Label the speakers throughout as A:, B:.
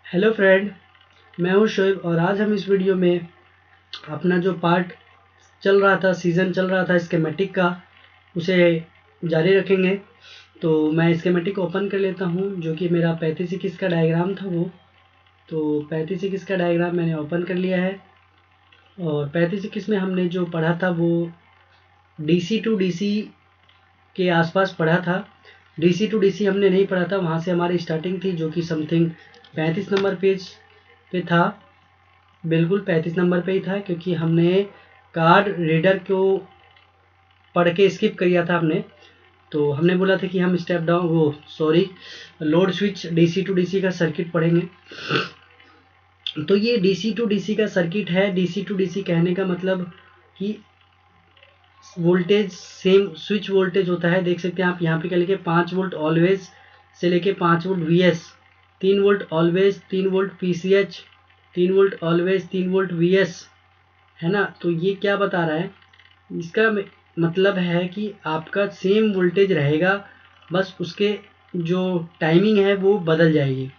A: Hello friend, मैं हूं शोएब और आज हम इस वीडियो में अपना जो पार्ट चल रहा था, सीज़न चल रहा था स्कीमेटिक का, उसे जारी रखेंगे। तो मैं स्कीमेटिक ओपन कर लेता हूं, जो कि मेरा 3521 का डायग्राम था वो। तो 3521 का डायग्राम मैंने ओपन कर लिया है और 3521 में हमने जो पढ़ा था वो DC टू DC के आसपास पढ़ा था। DC टू DC हमने नहीं पढ़ा था, वहाँ से हमारी स्टार्टिंग थी, जो कि समथिंग 35 नंबर पेज पे था। बिल्कुल 35 नंबर पे ही था, क्योंकि हमने कार्ड रीडर को पढ़ के स्किप किया था हमने। तो हमने बोला था कि हम step down load switch DC to DC का सर्किट पढ़ेंगे। तो ये डीसी टू डीसी का सर्किट है। डीसी टू डीसी कहने का मतलब कि वोल्टेज सेम स्विच वोल्टेज होता है। देख सकते हैं आप यहाँ पे क्या लिखे, 5 वोल्ट ऑलवेज से लेके 5 volt VS, 3 volt always, 3 volt PCH, 3 volt always, 3 volt VS, है ना। तो ये क्या बता रहा है, इसका मतलब है कि आपका सेम वोल्टेज रहेगा, बस उसके जो टाइमिंग है वो बदल जाएगी।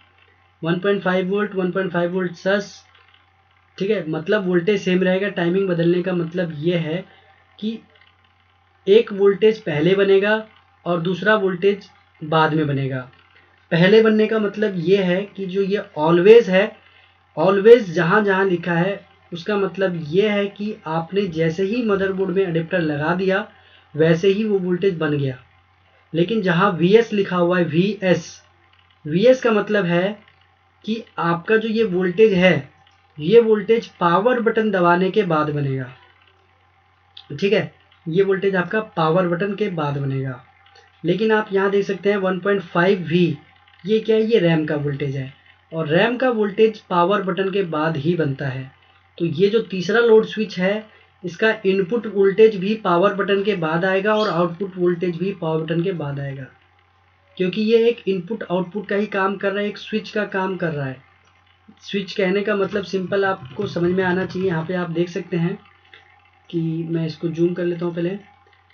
A: 1.5 वोल्ट, 1.5 वोल्ट सस, ठीक है। मतलब वोल्टेज सेम रहेगा, टाइमिंग बदलने का मतलब ये है कि एक वोल्टेज पहले बनेगा और दूसरा वोल्टेज बाद में बनेगा। पहले बनने का मतलब ये है कि जो ये ऑलवेज है, ऑलवेज जहाँ जहाँ लिखा है उसका मतलब ये है कि आपने जैसे ही मदरबोर्ड में अडेप्टर लगा दिया वैसे ही वो वोल्टेज बन गया। लेकिन जहाँ VS लिखा हुआ है, VS का मतलब है कि आपका जो ये वोल्टेज है, ये वोल्टेज पावर बटन दबाने के बाद बनेगा, ठीक है। ये वोल्टेज आपका पावर बटन के बाद बनेगा। लेकिन आप यहाँ देख सकते हैं 1.5V, ये क्या है, ये रैम का वोल्टेज है और रैम का वोल्टेज पावर बटन के बाद ही बनता है। तो ये जो तीसरा लोड स्विच है, इसका इनपुट वोल्टेज भी पावर बटन के बाद आएगा और आउटपुट वोल्टेज भी पावर बटन के बाद आएगा, क्योंकि ये एक इनपुट आउटपुट का ही काम कर रहा है, एक स्विच का काम कर रहा है। स्विच कहने का मतलब सिंपल आपको समझ में आना चाहिए। यहाँ पे आप देख सकते हैं कि मैं इसको जूम कर लेता हूँ पहले।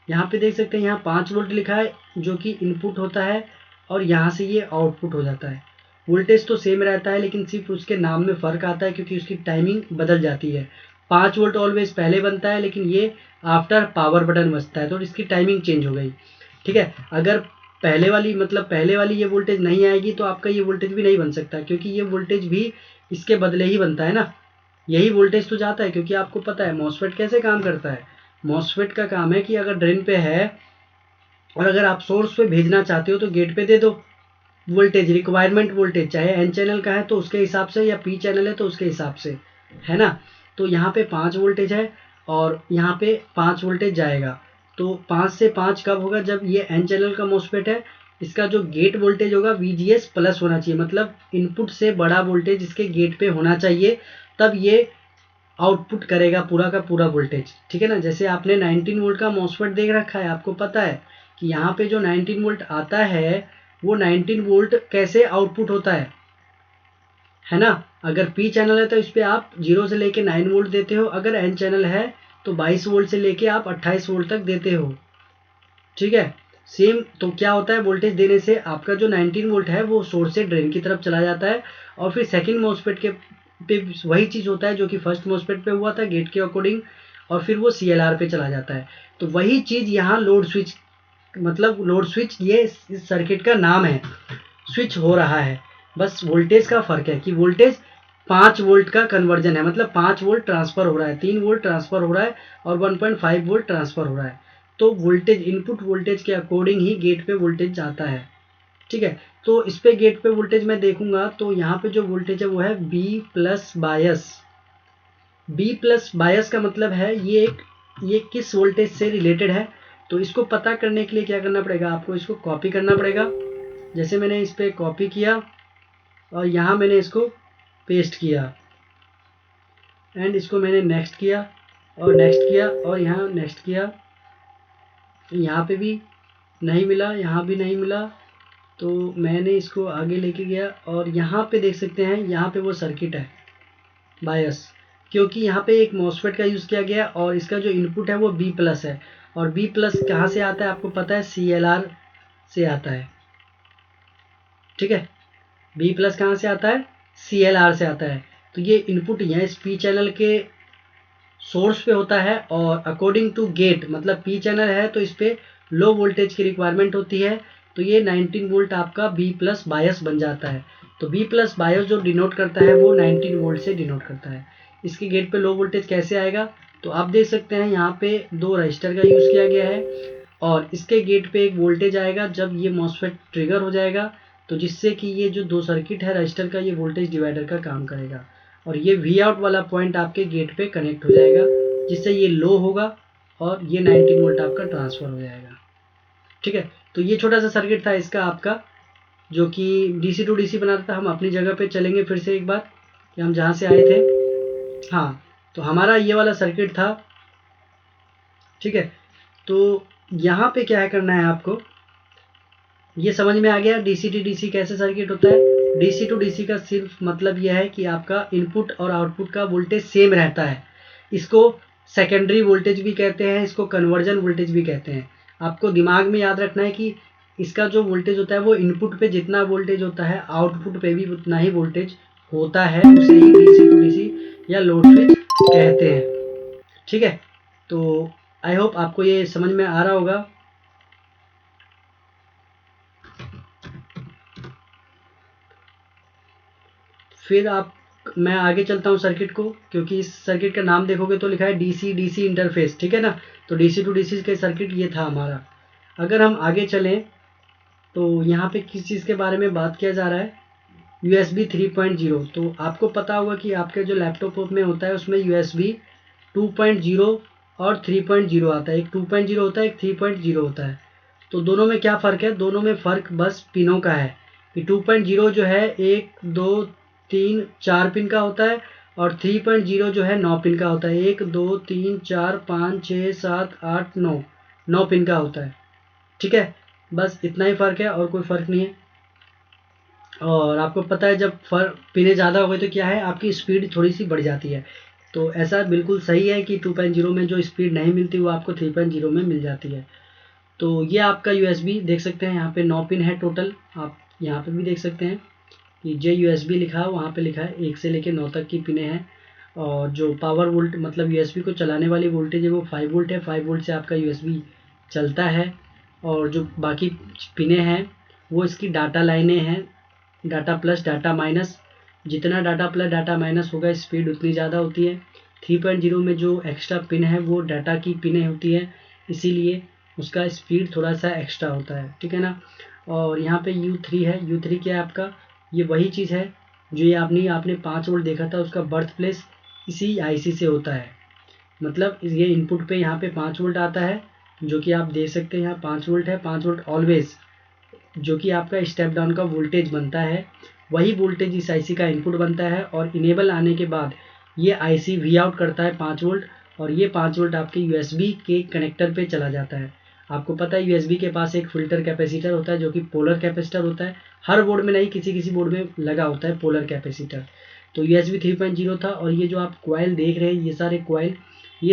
A: यहाँ पे देख सकते हैं, यहाँ 5 वोल्ट लिखा है जो कि इनपुट होता है और यहाँ से ये आउटपुट हो जाता है। वोल्टेज तो सेम रहता है, लेकिन सिर्फ उसके नाम में फ़र्क आता है, क्योंकि उसकी टाइमिंग बदल जाती है। 5 वोल्ट ऑलवेज पहले बनता है, लेकिन ये आफ्टर पावर बटन बजता है, तो इसकी टाइमिंग चेंज हो गई, ठीक है। अगर पहले वाली ये वोल्टेज नहीं आएगी तो आपका ये वोल्टेज भी नहीं बन सकता, क्योंकि ये वोल्टेज भी इसके बदले ही बनता है ना। यही वोल्टेज तो जाता है, क्योंकि आपको पता है मॉसफेट कैसे काम करता है। मॉसफेट का काम है कि अगर ड्रेन पे है और अगर आप सोर्स पे भेजना चाहते हो तो गेट पे दे दो वोल्टेज, रिक्वायरमेंट वोल्टेज, चाहे एन चैनल का है तो उसके हिसाब से या पी चैनल है तो उसके हिसाब से, है ना। तो यहाँ पे 5 वोल्टेज है और यहाँ पे 5 वोल्टेज जाएगा। तो 5 से 5 कब होगा, जब ये एन चैनल का मॉसफेट है, इसका जो गेट वोल्टेज होगा VGS प्लस होना चाहिए, मतलब इनपुट से बड़ा वोल्टेज इसके गेट पे होना चाहिए, तब ये आउटपुट करेगा पूरा का पूरा वोल्टेज, ठीक है ना। जैसे आपने 19 वोल्ट का मॉसफेट देख रखा है, आपको पता है कि यहाँ पे जो 19 वोल्ट आता है वो 19 वोल्ट कैसे आउटपुट होता है ना। अगर पी चैनल है तो इस पर आप 0 से लेके 9 वोल्ट देते हो, अगर एन चैनल है तो 22 वोल्ट से लेके आप 28 वोल्ट तक देते हो, ठीक है। सेम तो क्या होता है, वोल्टेज देने से आपका जो 19 वोल्ट है वो सोर्स से ड्रेन की तरफ चला जाता है और फिर सेकंड मॉसफेट के पे वही चीज़ होता है जो कि फर्स्ट मॉसफेट पे हुआ था गेट के अकॉर्डिंग, और फिर वो CLR पे चला जाता है। तो वही चीज़ यहाँ लोड स्विच, मतलब लोड स्विच ये इस सर्किट का नाम है, स्विच हो रहा है। बस वोल्टेज का फ़र्क है कि वोल्टेज 5 वोल्ट का कन्वर्जन है, मतलब 5 वोल्ट ट्रांसफ़र हो रहा है, 3 वोल्ट ट्रांसफ़र हो रहा है और 1.5 वोल्ट ट्रांसफ़र हो रहा है। तो वोल्टेज इनपुट वोल्टेज के अकॉर्डिंग ही गेट पे वोल्टेज जाता है, ठीक है। तो इस पे गेट पे वोल्टेज मैं देखूंगा तो यहाँ पे जो वोल्टेज है वो है B प्लस बायस। B प्लस बायस का मतलब है ये किस वोल्टेज से रिलेटेड है। तो इसको पता करने के लिए क्या करना पड़ेगा, आपको इसको कॉपी करना पड़ेगा। जैसे मैंने इस पर कॉपी किया और यहाँ मैंने इसको पेस्ट किया एंड इसको मैंने नेक्स्ट किया और नेक्स्ट किया और यहाँ नेक्स्ट किया। यहाँ पे भी नहीं मिला, यहाँ भी नहीं मिला, तो मैंने इसको आगे लेके गया और यहाँ पे देख सकते हैं, यहाँ पे वो सर्किट है बायस, क्योंकि यहाँ पे एक मॉसफेट का यूज़ किया गया और इसका जो इनपुट है वो B प्लस है। और B प्लस कहाँ से आता है आपको पता है, CLR से आता है, ठीक है। B प्लस कहाँ से आता है, CLR से आता है। तो ये इनपुट यहाँ इस पी चैनल के सोर्स पे होता है और अकॉर्डिंग टू गेट, मतलब पी चैनल है तो इस पे लो वोल्टेज की रिक्वायरमेंट होती है, तो ये 19 वोल्ट आपका बी प्लस बायस बन जाता है। तो बी प्लस बायस जो डिनोट करता है वो 19 वोल्ट से डिनोट करता है। इसके गेट पे लो वोल्टेज कैसे आएगा, तो आप देख सकते हैं यहाँ पे 2 रजिस्टर का यूज़ किया गया है और इसके गेट पे एक वोल्टेज आएगा जब ये मॉसफेट ट्रिगर हो जाएगा, तो जिससे कि ये जो 2 सर्किट है रजिस्टर का, ये वोल्टेज डिवाइडर का काम करेगा और ये वी आउट वाला पॉइंट आपके गेट पे कनेक्ट हो जाएगा, जिससे ये लो होगा और ये 19 वोल्ट आपका ट्रांसफ़र हो जाएगा। ठीक है, तो ये छोटा सा सर्किट था इसका आपका, जो कि डीसी टू डीसी बनाता था। हम अपनी जगह पे चलेंगे फिर से एक बार कि हम जहाँ से आए थे। हाँ, तो हमारा ये वाला सर्किट था। ठीक है, तो यहाँ पे क्या है करना है आपको, ये समझ में आ गया डीसी टू डीसी कैसे सर्किट होता है। डीसी टू डीसी का सिर्फ मतलब यह है कि आपका इनपुट और आउटपुट का वोल्टेज सेम रहता है। इसको सेकेंडरी वोल्टेज भी कहते हैं, इसको कन्वर्जन वोल्टेज भी कहते हैं। आपको दिमाग में याद रखना है कि इसका जो वोल्टेज होता है वो इनपुट पे जितना वोल्टेज होता है आउटपुट पे भी उतना ही वोल्टेज होता है, उसे ही डीसी टू डीसी या लोड स्विच कहते हैं। ठीक है, तो आई होप आपको ये समझ में आ रहा होगा। फिर मैं आगे चलता हूँ सर्किट को, क्योंकि इस सर्किट का नाम देखोगे तो लिखा है डीसी डीसी इंटरफेस। ठीक है ना, तो डीसी टू डीसी का सर्किट ये था हमारा। अगर हम आगे चलें तो यहाँ पे किस चीज़ के बारे में बात किया जा रहा है, USB 3.0। तो आपको पता होगा कि आपके जो लैपटॉप में होता है उसमें USB 2.0 और 3.0 आता है। एक 2.0 होता है, एक 3.0 होता है। तो दोनों में क्या फ़र्क है, दोनों में फ़र्क बस पिनों का है कि 2.0 जो है 1 2 3 4 पिन का होता है और 3.0 जो है 9 पिन का होता है। 1 2 3 4 5 6 7 8 9 पिन का होता है। ठीक है, बस इतना ही फ़र्क है और कोई फ़र्क नहीं है। और आपको पता है जब पिने ज़्यादा हो गए तो क्या है, आपकी स्पीड थोड़ी सी बढ़ जाती है। तो ऐसा बिल्कुल सही है कि 2.0 में जो स्पीड नहीं मिलती वो आपको 3.0 में मिल जाती है। तो ये आपका USB देख सकते हैं, यहाँ पे 9 पिन है टोटल। आप यहाँ पे भी देख सकते हैं कि JUSB लिखा है, वहाँ पे लिखा है 1 से लेकर 9 तक की पिने हैं। और जो पावर वोल्ट मतलब USB को चलाने वाली वोल्टेज है वो 5 वोल्ट है। 5 वोल्ट से आपका USB चलता है। और जो बाकी पिने हैं वो इसकी डाटा लाइनें हैं, डाटा प्लस डाटा माइनस। जितना डाटा प्लस डाटा माइनस होगा स्पीड उतनी ज़्यादा होती है। 3.0 में जो एक्स्ट्रा पिन है वो डाटा की पिनें होती है, इसीलिए उसका स्पीड थोड़ा सा एक्स्ट्रा होता है। ठीक है ना। और यहाँ पे U3 है। U3 क्या है आपका, ये वही चीज़ है जो ये आपने 5 वोल्ट देखा था, उसका बर्थ प्लेस इसी IC से होता है। मतलब ये इनपुट पे यहाँ पे 5 वोल्ट आता है, जो कि आप देख सकते हैं यहाँ 5 वोल्ट है। 5 वोल्ट ऑलवेज जो कि आपका स्टेप डाउन का वोल्टेज बनता है, वही वोल्टेज इस IC का इनपुट बनता है। और इनेबल आने के बाद ये IC वी आउट करता है 5 वोल्ट, और ये 5 वोल्ट आपके USB के कनेक्टर पे चला जाता है। आपको पता है USB के पास एक फिल्टर कैपेसिटर होता है जो कि पोलर कैपेसिटर होता है। हर बोर्ड में नहीं, किसी किसी बोर्ड में लगा होता है पोलर कैपेसिटर। तो USB 3.0 था। और ये जो आप कॉइल देख रहे हैं, ये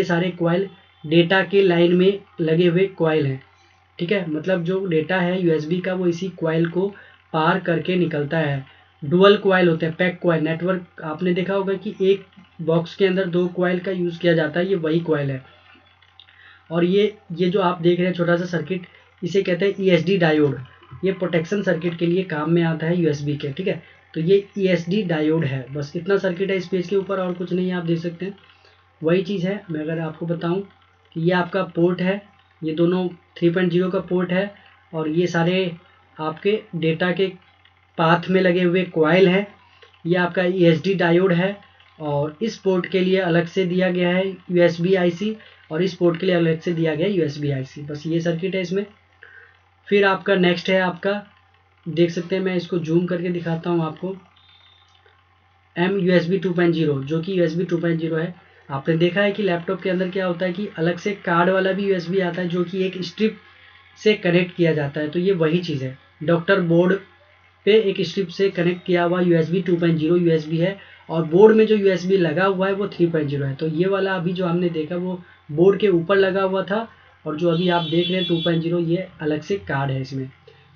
A: सारे कॉइल डेटा के लाइन में लगे हुए कॉइल हैं। ठीक है, मतलब जो डेटा है USB का वो इसी कॉइल को पार करके निकलता है। डुअल कॉइल होते हैं, पैक कॉइल। नेटवर्क आपने देखा होगा कि एक बॉक्स के अंदर 2 कॉइल का यूज़ किया जाता है, ये वही कॉइल है। और ये जो आप देख रहे हैं छोटा सा सर्किट, इसे कहते हैं ESD डायोड। ये प्रोटेक्शन सर्किट के लिए काम में आता है USB के। ठीक है, तो ये ESD डायोड है। बस इतना सर्किट है इस पेज के ऊपर, और कुछ नहीं है, आप देख सकते हैं वही चीज़ है। मैं अगर आपको बताऊं कि ये आपका पोर्ट है, ये दोनों 3.0 का पोर्ट है, और ये सारे आपके डेटा के पाथ में लगे हुए कॉइल हैं। ये आपका ESD डायोड है, और इस पोर्ट के लिए अलग से दिया गया है USB IC, और इस पोर्ट के लिए अलग से दिया गया है USB IC। बस ये सर्किट है इसमें। फिर आपका नेक्स्ट है, आपका देख सकते हैं, मैं इसको जूम करके दिखाता हूँ आपको, USB 2.0, जो कि USB 2.0 है। आपने देखा है कि लैपटॉप के अंदर क्या होता है कि अलग से कार्ड वाला भी USB आता है, जो कि एक स्ट्रिप से कनेक्ट किया जाता है। तो ये वही चीज़ है, डॉक्टर बोर्ड पे एक स्ट्रिप से कनेक्ट किया हुआ USB 2.0 USB है, और बोर्ड में जो USB लगा हुआ है वो 3.0 है। तो ये वाला अभी जो हमने देखा वो बोर्ड के ऊपर लगा हुआ था, और जो अभी आप देख रहे हैं 2.0, ये अलग से कार्ड है इसमें।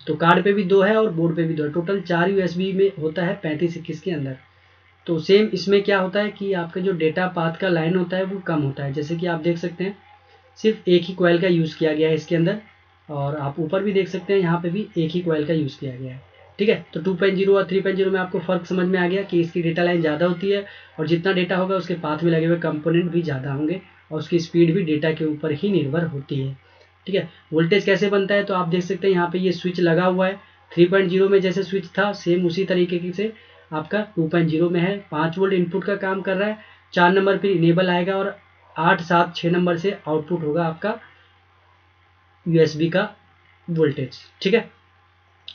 A: तो कार्ड पे भी 2 है और बोर्ड पे भी 2 है। टोटल 4 USB में होता है 35 21 के अंदर। तो सेम इसमें क्या होता है कि आपका जो डेटा पाथ का लाइन होता है वो कम होता है। जैसे कि आप देख सकते हैं सिर्फ एक ही कॉइल का यूज़ किया गया है इसके अंदर, और आप ऊपर भी देख सकते हैं यहाँ पे भी एक ही कॉइल का यूज़ किया गया है। ठीक है, तो 2.0 और 3.0 में आपको फ़र्क समझ में आ गया कि इसकी डेटा लाइन ज़्यादा होती है, और जितना डेटा होगा उसके पाथ में लगे हुए कंपोनेंट भी ज़्यादा होंगे, और उसकी स्पीड भी डेटा के ऊपर ही निर्भर होती है। ठीक है, वोल्टेज कैसे बनता है तो आप देख सकते हैं यहाँ पे ये स्विच लगा हुआ है। 3.0 में जैसे स्विच था सेम उसी तरीके से आपका 2.0 में है। 5 वोल्ट इनपुट का काम कर रहा है, 4 नंबर पर इनेबल आएगा, और 8, 7, 6 नंबर से आउटपुट होगा आपका यूएसबी का वोल्टेज। ठीक है,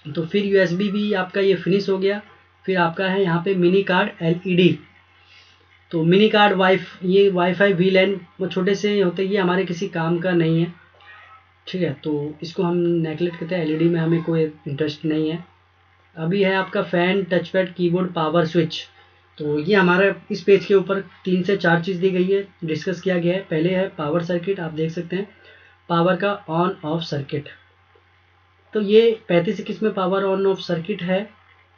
A: तो फिर यूएसबी भी आपका ये फिनिश हो गया। फिर आपका है यहाँ पे मिनी कार्ड एलईडी। तो मिनी कार्ड ये वाईफाई वीलैन छोटे से होते हैं, ये हमारे किसी काम का नहीं है। ठीक है, तो इसको हम नेगलेक्ट करते हैं, एलईडी में हमें कोई इंटरेस्ट नहीं है। अभी है आपका fan, touchpad, keyboard, power switch. तो ये हमारा इस पेज के ऊपर 3 से 4 चीज़ दी गई है, डिस्कस किया गया है। पहले है पावर सर्किट, आप देख सकते हैं पावर का ऑन ऑफ सर्किट। तो ये 3521 में पावर ऑन ऑफ सर्किट है,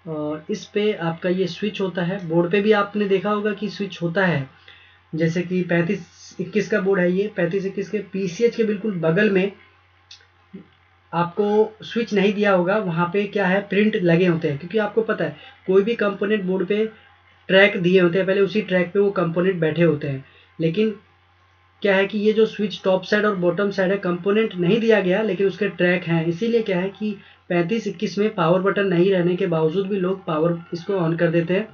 A: और इस पे आपका ये स्विच होता है। बोर्ड पे भी आपने देखा होगा कि स्विच होता है, जैसे कि 3521 का बोर्ड है ये, 3521 के पीसीएच के बिल्कुल बगल में आपको स्विच नहीं दिया होगा, वहाँ पे क्या है प्रिंट लगे होते हैं, क्योंकि आपको पता है कोई भी कंपोनेंट बोर्ड पे ट्रैक दिए होते हैं, पहले उसी ट्रैक पे वो कंपोनेंट बैठे होते हैं। लेकिन क्या है कि ये जो स्विच टॉप साइड और बॉटम साइड है, कंपोनेंट नहीं दिया गया लेकिन उसके ट्रैक हैं, इसीलिए क्या है कि 3521 में पावर बटन नहीं रहने के बावजूद भी लोग पावर इसको ऑन कर देते हैं,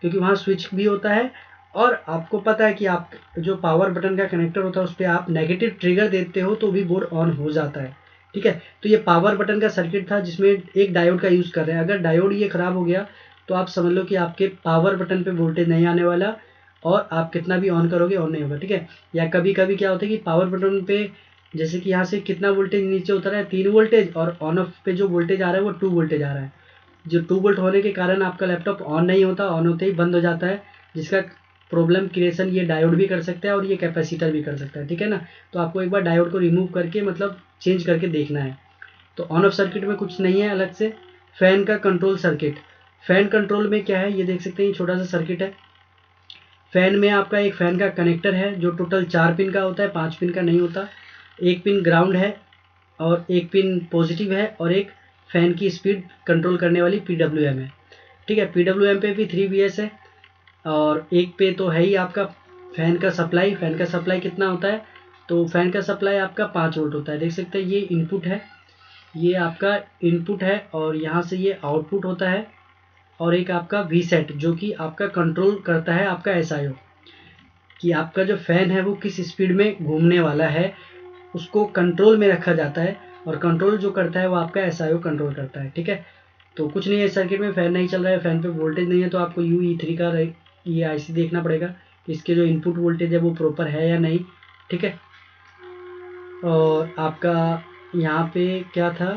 A: क्योंकि वहाँ स्विच भी होता है। और आपको पता है कि आप जो पावर बटन का कनेक्टर होता है उस पर आप नेगेटिव ट्रिगर देते हो तो भी बोर्ड ऑन हो जाता है। ठीक है, तो ये पावर बटन का सर्किट था जिसमें एक डायोड का यूज़ कर रहे हैं। अगर डायोड ये ख़राब हो गया तो आप समझ लो कि आपके पावर बटन पे वोल्टेज नहीं आने वाला, और आप कितना भी ऑन करोगे ऑन नहीं होगा। ठीक है, या कभी कभी क्या होता है कि पावर बटन पे जैसे कि यहाँ से कितना वोल्टेज नीचे उतर रहा है 3 वोल्टेज, और ऑन ऑफ पे जो वोल्टेज आ रहा है वो 2 वोल्टेज आ रहा है। जो 2 वोल्ट होने के कारण आपका लैपटॉप ऑन नहीं होता, ऑन होते ही बंद हो जाता है, जिसका प्रॉब्लम क्रिएशन ये डायोड भी कर सकता है और ये कैपेसिटर भी कर सकता है। ठीक है ना, तो आपको एक बार डायोड को रिमूव करके मतलब चेंज करके देखना है। तो ऑन ऑफ सर्किट में कुछ नहीं है अलग से। फैन का कंट्रोल सर्किट, फैन कंट्रोल में क्या है ये देख सकते हैं, छोटा सा सर्किट है। फैन में आपका एक फैन का कनेक्टर है जो टोटल 4 पिन का होता है, 5 पिन का नहीं होता। एक पिन ग्राउंड है, और एक पिन पॉजिटिव है, और एक फैन की स्पीड कंट्रोल करने वाली PWM है। ठीक है, PWM पे भी 3VS है, और एक पे तो है ही आपका फैन का सप्लाई। फैन का सप्लाई कितना होता है तो फैन का सप्लाई आपका 5 वोल्ट होता है। देख सकते हैं ये इनपुट है, ये आपका इनपुट है, और यहाँ से ये आउटपुट होता है। और एक आपका वीसेट जो कि आपका कंट्रोल करता है आपका SIO, कि आपका जो फैन है वो किस स्पीड में घूमने वाला है, उसको कंट्रोल में रखा जाता है। और कंट्रोल जो करता है वो आपका SIO कंट्रोल करता है। ठीक है, तो कुछ नहीं है सर्किट में, फैन नहीं चल रहा है, फैन पे वोल्टेज नहीं है, तो आपको UE3 का ये IC देखना पड़ेगा कि इसके जो इनपुट वोल्टेज है वो प्रॉपर है या नहीं। ठीक है, और आपका यहाँ पे क्या था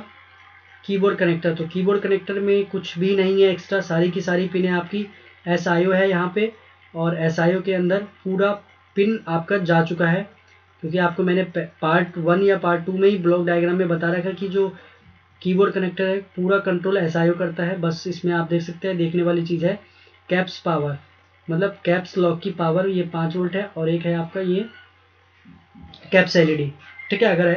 A: कीबोर्ड कनेक्टर, तो कीबोर्ड कनेक्टर में कुछ भी नहीं है एक्स्ट्रा, सारी की सारी पिनें आपकी SIO है यहाँ पे, और SIO के अंदर पूरा पिन आपका जा चुका है, क्योंकि आपको मैंने पार्ट 1 या पार्ट 2 में ही ब्लॉक डायग्राम में बता रखा कि जो कीबोर्ड कनेक्टर है पूरा कंट्रोल SIO करता है। बस इसमें आप देख सकते हैं देखने वाली चीज़ है कैप्स पावर, मतलब कैप्स लॉक की पावर, ये 5 वोल्ट है, और एक है आपका ये कैप्स LED। ठीक है, अगर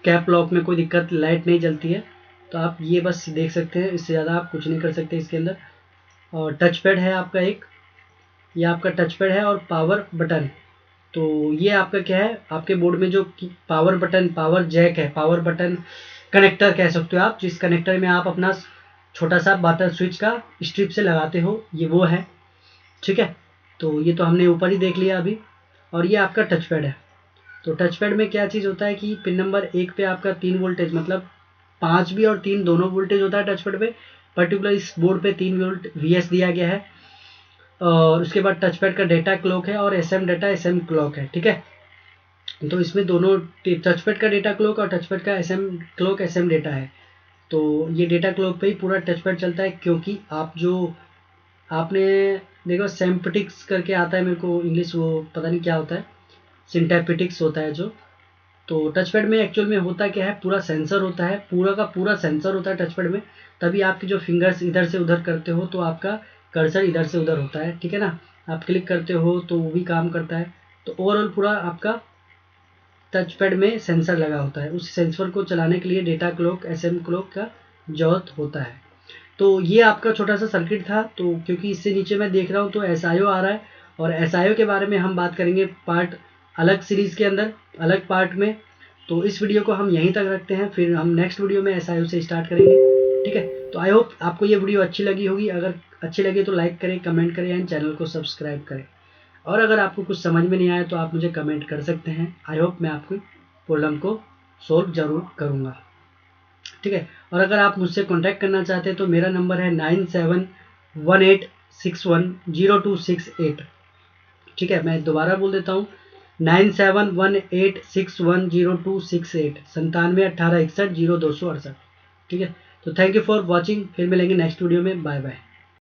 A: कैप लॉक में कोई दिक्कत लाइट नहीं जलती है तो आप ये बस देख सकते हैं, इससे ज़्यादा आप कुछ नहीं कर सकते इसके अंदर। और टच पैड है आपका एक, ये आपका टच पैड है, और पावर बटन। तो ये आपका क्या है आपके बोर्ड में जो पावर बटन, पावर जैक है, पावर बटन कनेक्टर कह सकते हो आप, जिस कनेक्टर में आप अपना छोटा सा बटन स्विच का स्ट्रिप से लगाते हो, ये वो है। ठीक है, तो ये तो हमने ऊपर ही देख लिया अभी। और ये आपका टच पैड है। तो टच पैड में क्या चीज़ होता है कि पिन नंबर 1 पे आपका 3 वोल्टेज, मतलब 5 भी और 3 दोनों वोल्टेज होता है टच पैड पे। पर्टिकुलर इस बोर्ड पे 3 वोल्ट VS दिया गया है। और उसके बाद टच पैड का डेटा क्लॉक है, और SM डेटा SM क्लॉक है। ठीक है, तो इसमें दोनों टच पैड का डेटा क्लॉक और टच पैड का SM क्लॉक SM डेटा है। तो ये डेटा क्लॉक पे ही पूरा टच पैड चलता है, क्योंकि आप जो आपने देखो सिंटैप्टिक्स करके आता है, मेरे को इंग्लिश वो पता नहीं क्या होता है, सिंटैप्टिक्स होता है जो। तो टच पैड में एक्चुअल में होता क्या है, पूरा सेंसर होता है, पूरा का पूरा सेंसर होता है टच पैड में। तभी आपकी जो फिंगर्स इधर से उधर करते हो तो आपका कर्सर इधर से उधर होता है, ठीक है ना। आप क्लिक करते हो तो वो भी काम करता है। तो ओवरऑल पूरा आपका टच पैड में सेंसर लगा होता है, उस सेंसर को चलाने के लिए डेटा क्लॉक SM क्लॉक का जरूरत होता है। तो ये आपका छोटा सा सर्किट था। तो क्योंकि इससे नीचे मैं देख रहा हूँ तो SIO आ रहा है, और SIO के बारे में हम बात करेंगे पार्ट अलग सीरीज़ के अंदर, अलग पार्ट में। तो इस वीडियो को हम यहीं तक रखते हैं, फिर हम नेक्स्ट वीडियो में SIO से स्टार्ट करेंगे, ठीक है। तो आई होप आपको ये वीडियो अच्छी लगी होगी। अगर अच्छी लगी तो लाइक करें, कमेंट करें एंड चैनल को सब्सक्राइब करें। और अगर आपको कुछ समझ में नहीं आया तो आप मुझे कमेंट कर सकते हैं। आई होप मैं आपकी प्रॉब्लम को सोल्व ज़रूर करूँगा, ठीक है। और अगर आप मुझसे कांटेक्ट करना चाहते हैं तो मेरा नंबर है 9718610268, ठीक है। मैं दोबारा बोल देता हूँ, 9718610268, 9718610268, ठीक है। तो थैंक यू फॉर वॉचिंग, फिर मिलेंगे नेक्स्ट वीडियो में। Bye bye.